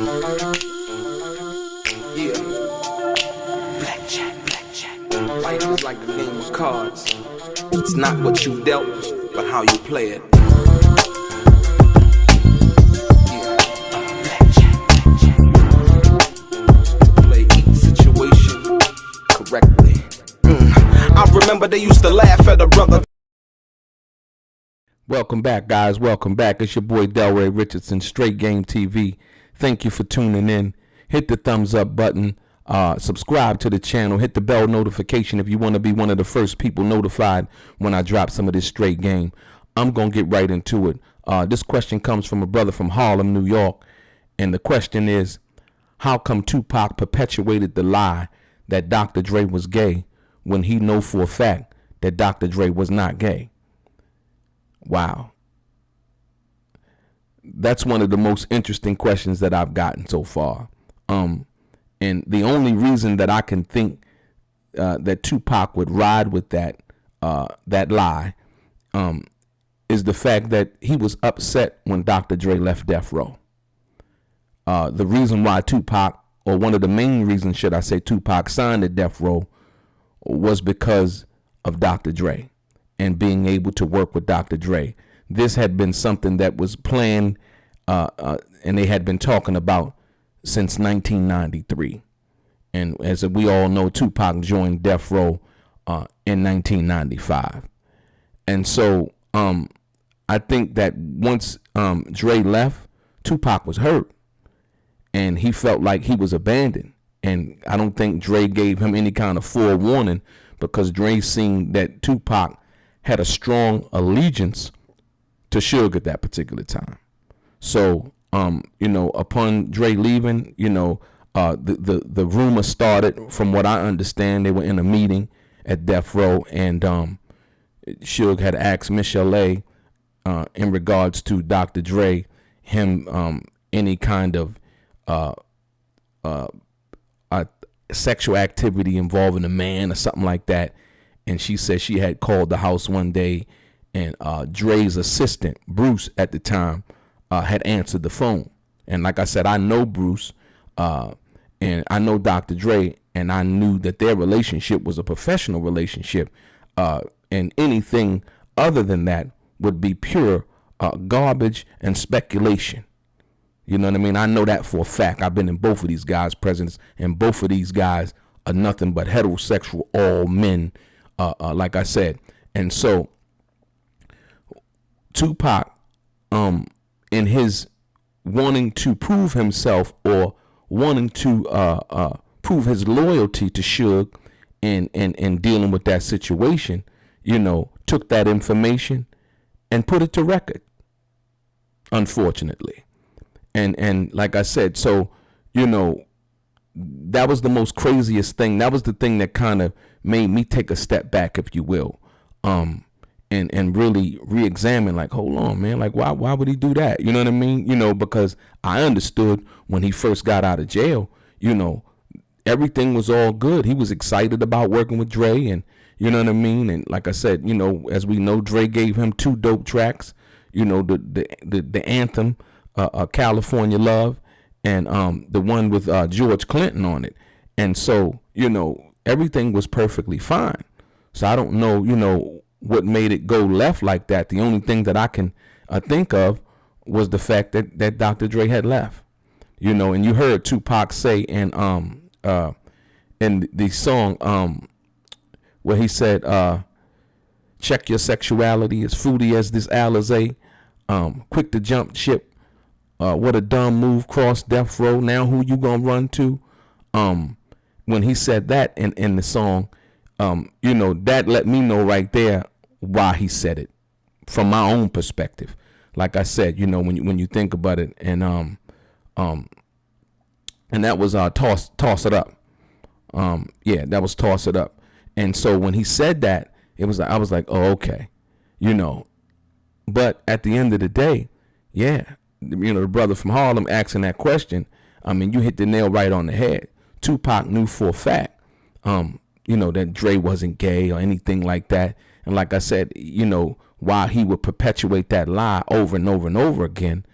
Yeah. Blackjack. Life is like a game of cards. It's not what you dealt, but how you play it. Yeah. Blackjack. To play each situation correctly. I remember they used to laugh at a brother. Welcome back, guys. Welcome back. It's your boy DELRAY Richardson, Straight Game TV. Thank you for tuning in. Hit the thumbs up button. Subscribe to the channel. Hit the bell notification if you want to be one of the first people notified when I drop some of this straight game. I'm going to get right into it. This question comes from a brother from Harlem, New York. And the question is, how come Tupac perpetuated the lie that Dr. Dre was gay when he know for a fact that Dr. Dre was not gay? Wow. That's one of the most interesting questions that I've gotten so far. And the only reason that I can think that Tupac would ride with that lie is the fact that he was upset when Dr. Dre left Death Row. The reason why Tupac, or one of the main reasons, should I say, Tupac signed to Death Row was because of Dr. Dre and being able to work with Dr. Dre. This had been something that was planned and they had been talking about since 1993. And as we all know, Tupac joined Death Row in 1995. And so I think that once Dre left, Tupac was hurt and he felt like he was abandoned. And I don't think Dre gave him any kind of forewarning, because Dre seen that Tupac had a strong allegiance to Suge at that particular time. So, upon Dre leaving, the rumor started. From what I understand, they were in a meeting at Death Row, and Suge had asked Michelle in regards to Dr. Dre, him any kind of sexual activity involving a man or something like that. And she said she had called the house one day, and Dre's assistant, Bruce, at the time, had answered the phone. And like I said, I know Bruce and I know Dr. Dre, and I knew that their relationship was a professional relationship. And anything other than that would be pure garbage and speculation. You know what I mean? I know that for a fact. I've been in both of these guys' presence, and both of these guys are nothing but heterosexual, all men. Like I said. And so Tupac, in his wanting to prove himself, or wanting to prove his loyalty to Suge and dealing with that situation, took that information and put it to record, unfortunately. And like I said, so, that was the most craziest thing. That was the thing that kind of made me take a step back, if you will, and really re-examine, like, hold on, man, like, why would he do that? You know what I mean? Because I understood when he first got out of jail, everything was all good. He was excited about working with Dre, and you know what I mean? And like I said, as we know, Dre gave him 2 dope tracks, the anthem, California Love, and the one with George Clinton on it. And so, everything was perfectly fine. So I don't know, what made it go left like that. The only thing that I can think of was the fact that Dr. Dre had left. And you heard Tupac say in the song where he said, check your sexuality, as fruity as this Alizé, quick to jump ship, what a dumb move, cross death row, now who you gonna run to? When he said that in the song, that let me know right there why he said it, from my own perspective. Like I said, when you think about it, and that was toss it up. That was toss it up. And so when he said that, I was like, oh, okay, But at the end of the day, the brother from Harlem asking that question, I mean, you hit the nail right on the head. Tupac knew for a fact, that Dre wasn't gay or anything like that. And like I said, while he would perpetuate that lie over and over and over again,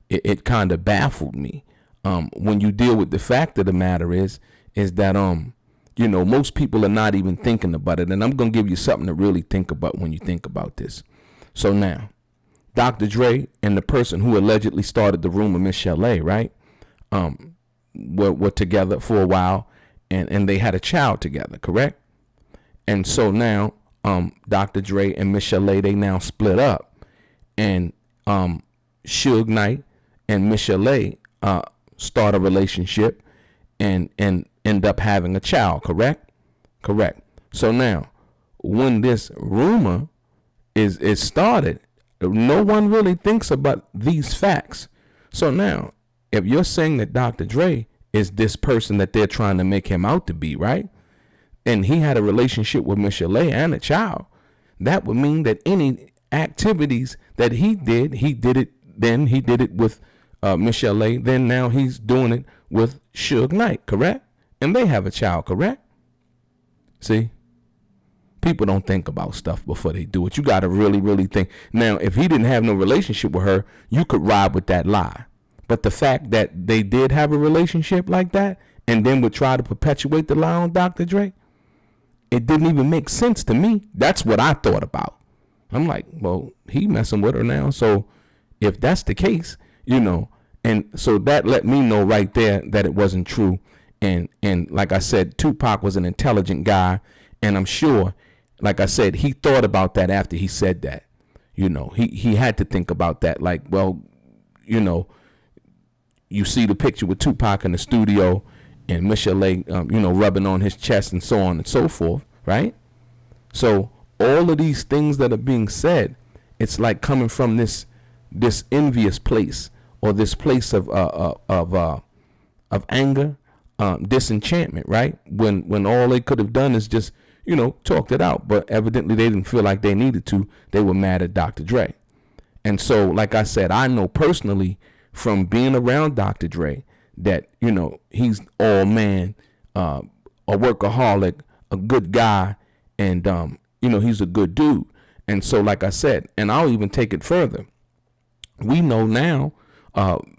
it kind of baffled me. when you deal with the fact of the matter is that most people are not even thinking about it. And I'm gonna give you something to really think about when you think about this. So now, Dr. Dre and the person who allegedly started the rumor, Miss Chalet, right? Were together for a while, and they had a child together, correct? And so now, Dr. Dre and Miss Chalet, they now split up, and Suge Knight and Miss Chalet start a relationship and end up having a child, correct? Correct. So now, when this rumor is started, no one really thinks about these facts. So now, if you're saying that Dr. Dre is this person that they're trying to make him out to be, right? And he had a relationship with Miss Chalet and a child, that would mean that any activities that he did it with Miss Chalet, then now he's doing it with Suge Knight, correct? And they have a child, correct? See? People don't think about stuff before they do it. You got to really, really think. Now, if he didn't have no relationship with her, you could ride with that lie. But the fact that they did have a relationship like that and then would try to perpetuate the lie on Dr. Dre, it didn't even make sense to me. That's what I thought about. I'm like, well, he messing with her now. So if that's the case, and so that let me know right there that it wasn't true. And like I said, Tupac was an intelligent guy. And I'm sure, like I said, he thought about that after he said that. He had to think about that. Like, well, you see the picture with Tupac in the studio and Miss Chalet, rubbing on his chest and so on and so forth, right? So all of these things that are being said, it's like coming from this envious place, or this place of anger, disenchantment, right? When all they could have done is just, talked it out, but evidently they didn't feel like they needed to. They were mad at Dr. Dre. And so, like I said, I know personally from being around Dr. Dre that, he's all man, a workaholic, a good guy, and, he's a good dude. And so, like I said, and I'll even take it further. We know now,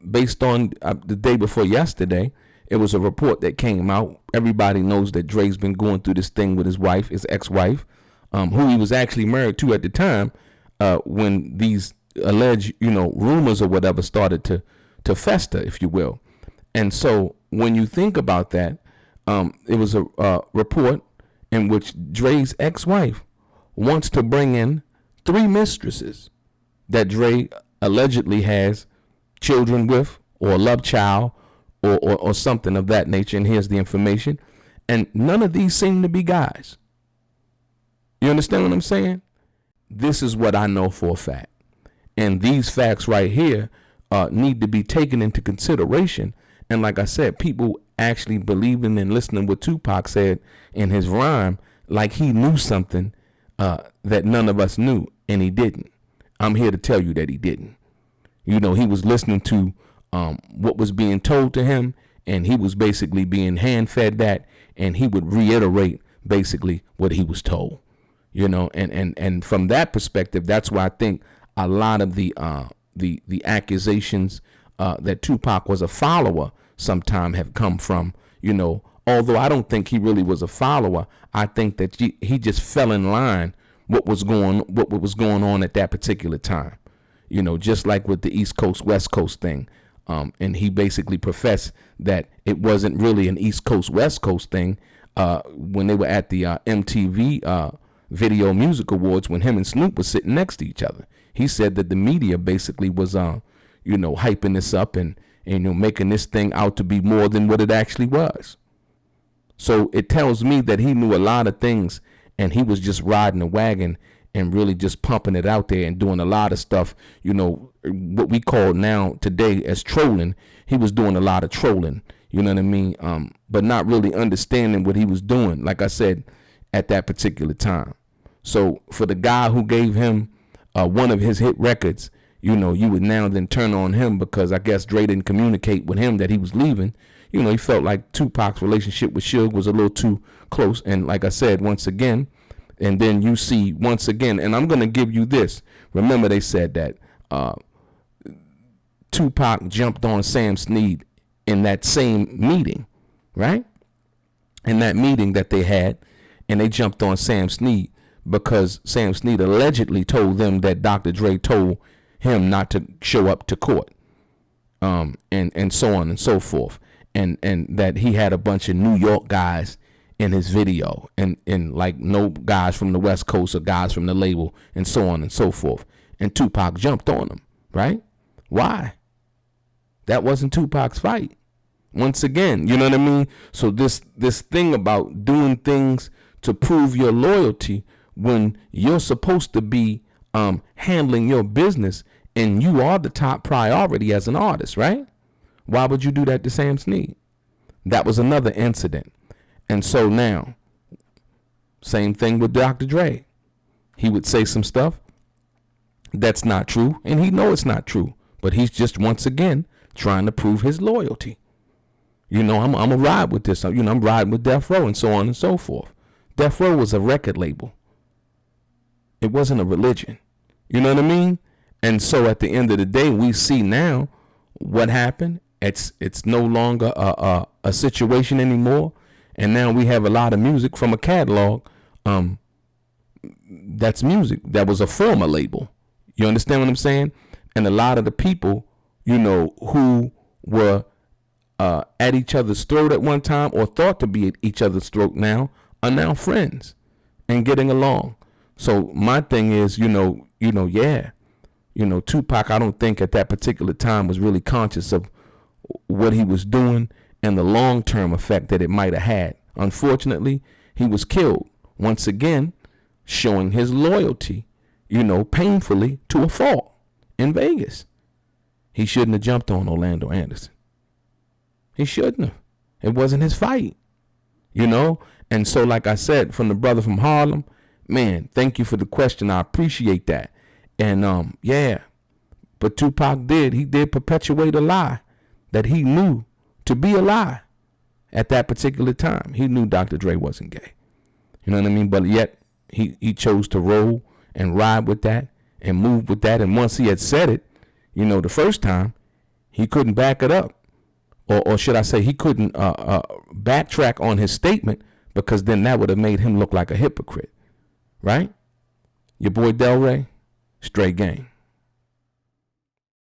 based on the day before yesterday, it was a report that came out. Everybody knows that Dre's been going through this thing with his wife, his ex-wife, who he was actually married to at the time, when these alleged, rumors or whatever started to fester, if you will. And so when you think about that, it was a report in which Dre's ex-wife wants to bring in 3 mistresses that Dre allegedly has children with, or a love child, or something of that nature. And here's the information. And none of these seem to be guys. You understand what I'm saying? This is what I know for a fact. And these facts right here need to be taken into consideration. And like I said, people actually believing and listening what Tupac said in his rhyme, like he knew something that none of us knew, and he didn't. I'm here to tell you that he didn't. He was listening to what was being told to him, and he was basically being hand-fed that, and he would reiterate basically what he was told. And from that perspective, that's why I think a lot of the accusations that Tupac was a follower sometime have come from, although I don't think he really was a follower. I think that he just fell in line what was going on at that particular time. Just like with the East Coast, West Coast thing. And he basically professed that it wasn't really an East Coast, West Coast thing when they were at the MTV Video Music Awards, when him and Snoop was sitting next to each other. He said that the media basically was, hyping this up and making this thing out to be more than what it actually was. So it tells me that he knew a lot of things, and he was just riding the wagon and really just pumping it out there and doing a lot of stuff, what we call now today as trolling. He was doing a lot of trolling, you know what I mean? But not really understanding what he was doing, like I said, at that particular time. So for the guy who gave him one of his hit records, you would now then turn on him because I guess Dre didn't communicate with him that he was leaving. He felt like Tupac's relationship with Suge was a little too close. And like I said, once again, and then you see once again, and I'm going to give you this. Remember, they said that Tupac jumped on Sam Snead in that same meeting, right? In that meeting that they had, and they jumped on Sam Snead because Sam Snead allegedly told them that Dr. Dre told him not to show up to court, and so on and so forth, and that he had a bunch of New York guys in his video, and like no guys from the West Coast or guys from the label, and so on and so forth. And Tupac jumped on him, right? Why? That wasn't Tupac's fight. Once again, you know what I mean? So this thing about doing things to prove your loyalty when you're supposed to be handling your business and you are the top priority as an artist, right? Why would you do that to Sam Snead? That was another incident. And so now, same thing with Dr. Dre. He would say some stuff that's not true, and he know it's not true, but he's just once again trying to prove his loyalty. You know, I'm gonna ride with this. You know, I'm riding with Death Row and so on and so forth. Death Row was a record label. It wasn't a religion. You know what I mean? And so at the end of the day, we see now what happened. It's no longer a situation anymore. And now we have a lot of music from a catalog. That's music that was a former label. You understand what I'm saying? And a lot of the people, you know, who were at each other's throat at one time or thought to be at each other's throat now are now friends and getting along. So my thing is, Tupac, I don't think at that particular time was really conscious of what he was doing and the long-term effect that it might have had. Unfortunately, he was killed, once again, showing his loyalty, painfully to a fault in Vegas. He shouldn't have jumped on Orlando Anderson. He shouldn't have. It wasn't his fight, And so, like I said, from the brother from Harlem, man, thank you for the question. I appreciate that. And, but Tupac did perpetuate a lie that he knew to be a lie at that particular time. He knew Dr. Dre wasn't gay. You know what I mean? But yet he chose to roll and ride with that and move with that. And once he had said it, the first time, he couldn't back it up. Or should I say he couldn't backtrack on his statement, because then that would have made him look like a hypocrite. Right? Your boy DELRAY, straight game.